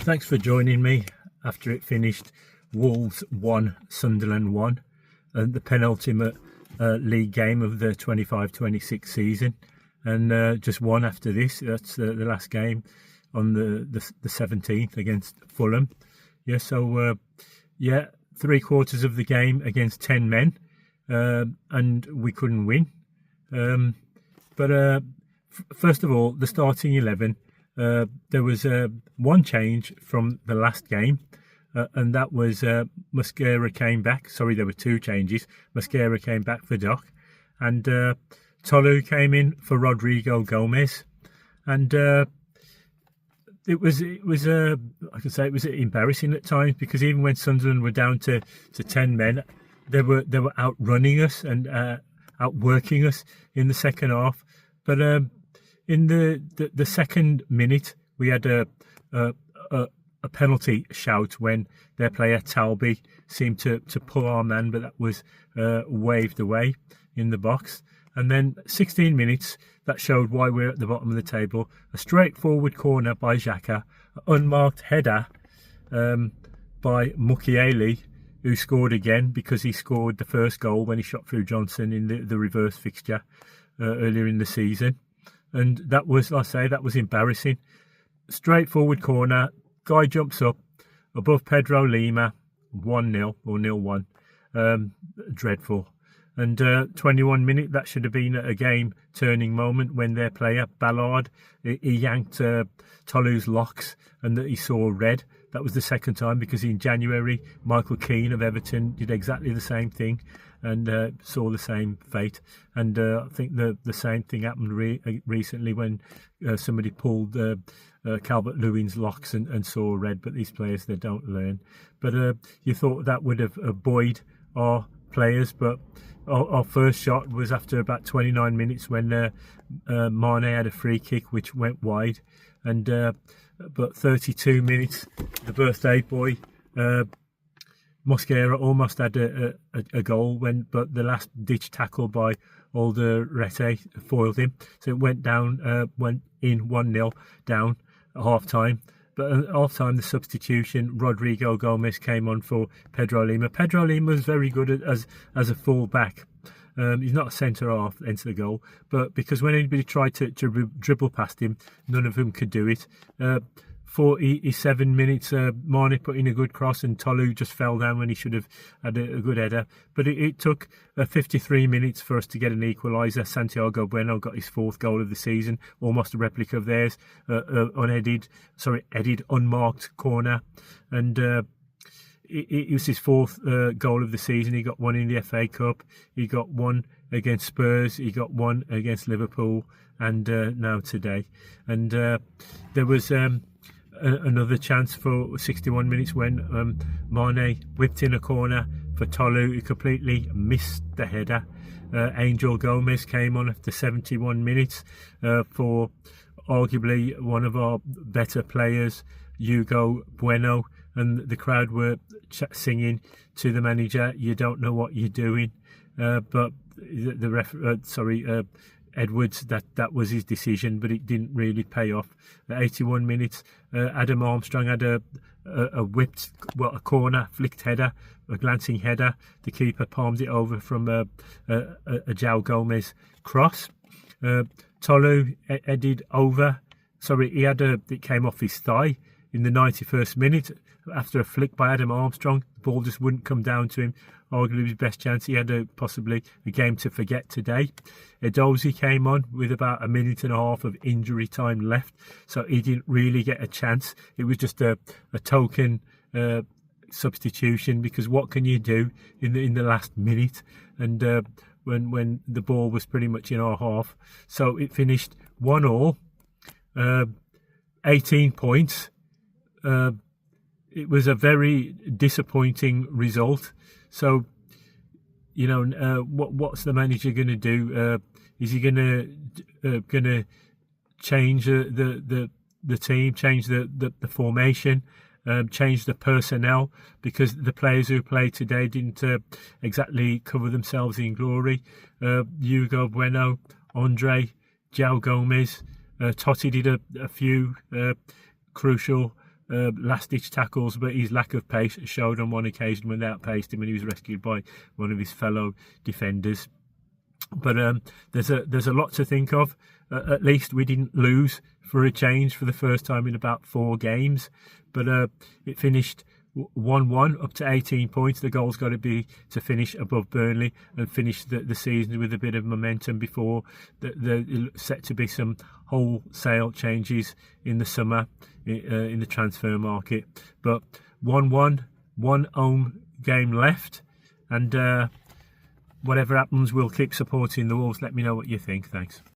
Thanks for joining me after it finished Wolves 1, Sunderland 1, and the penultimate league game of the 25-26 season. And just one after this, that's the last game on the 17th against Fulham. Yeah, so three quarters of the game against 10 men, and we couldn't win. But first of all, the starting 11, there was one change from the last game, and that was Mosquera came back. Sorry, there were two changes. Mosquera came back for Doc, and Tolu came in for Rodrigo Gomez. And it was I can say it was embarrassing at times, because even when Sunderland were down to 10 men, they were outrunning us and outworking us in the second half. But in the second minute, we had a penalty shout when their player Talby seemed to pull our man, but that was waved away in the box. And then 16 minutes, that showed why we're at the bottom of the table. A straightforward corner by Xhaka, an unmarked header by Mukiele, who scored again because he scored the first goal when he shot through Johnson in the reverse fixture earlier in the season. And that was, I say, that was embarrassing. Straightforward corner, guy jumps up above Pedro Lima, 1-0 or 0-1. Dreadful. And 21 minute, that should have been a game turning moment when their player Ballard, he yanked Tolu's locks and that he saw red. That was the second time, because in January Michael Keane of Everton did exactly the same thing and saw the same fate. And I think the same thing happened recently when somebody pulled Calvert-Lewin's locks and saw red. But these players, they don't learn. But you thought that would have buoyed our players, but our first shot was after about 29 minutes when Mane had a free kick which went wide. And but 32 minutes, the birthday boy Mosquera almost had a goal, but the last ditch tackle by Alderete foiled him, so it went in 1-0 down at half time. But at half time, the substitution, Rodrigo Gomez came on for Pedro Lima. Pedro Lima was very good as a full back. He's not a centre half, enter the goal, but because when anybody tried to dribble past him, none of them could do it. 47 minutes, Mane put in a good cross and Tolu just fell down when he should have had a good header. But it took 53 minutes for us to get an equaliser. Santiago Bueno got his fourth goal of the season, almost a replica of theirs, headed unmarked corner. And it was his fourth goal of the season. He got one in the FA Cup, he got one against Spurs, he got one against Liverpool, and now today. And there was another chance for 61 minutes when Mane whipped in a corner for Tolu, who completely missed the header. Angel Gomez came on after 71 minutes for arguably one of our better players, Hugo Bueno, and the crowd were singing to the manager, "You don't know what you're doing." But Edwards, that was his decision, but it didn't really pay off. At 81 minutes, Adam Armstrong had a corner flicked header, a glancing header. The keeper palmed it over from a João Gomez cross. Tolu headed over. It came off his thigh in the 91st minute after a flick by Adam Armstrong. The ball just wouldn't come down to him. Arguably his best chance. He had possibly a game to forget today. Edozie came on with about a minute and a half of injury time left, so he didn't really get a chance. It was just a token substitution, because what can you do in the last minute? And when the ball was pretty much in our half, so it finished 1-1, 18 points. It was a very disappointing result. So, what's the manager going to do? Is he going to change the team, change the formation, change the personnel? Because the players who played today didn't exactly cover themselves in glory. Hugo Bueno, Andre, João Gomez, Totti did a few crucial last-ditch tackles, but his lack of pace showed on one occasion when they outpaced him and he was rescued by one of his fellow defenders. But there's a lot to think of. At least we didn't lose for a change for the first time in about 4 games. But it finished 1-1 up to 18 points. The goal's got to be to finish above Burnley and finish the season with a bit of momentum before the set to be some wholesale changes in the summer in the transfer market. But 1-1, one home game left, and whatever happens, we'll keep supporting the Wolves. Let me know what you think. Thanks.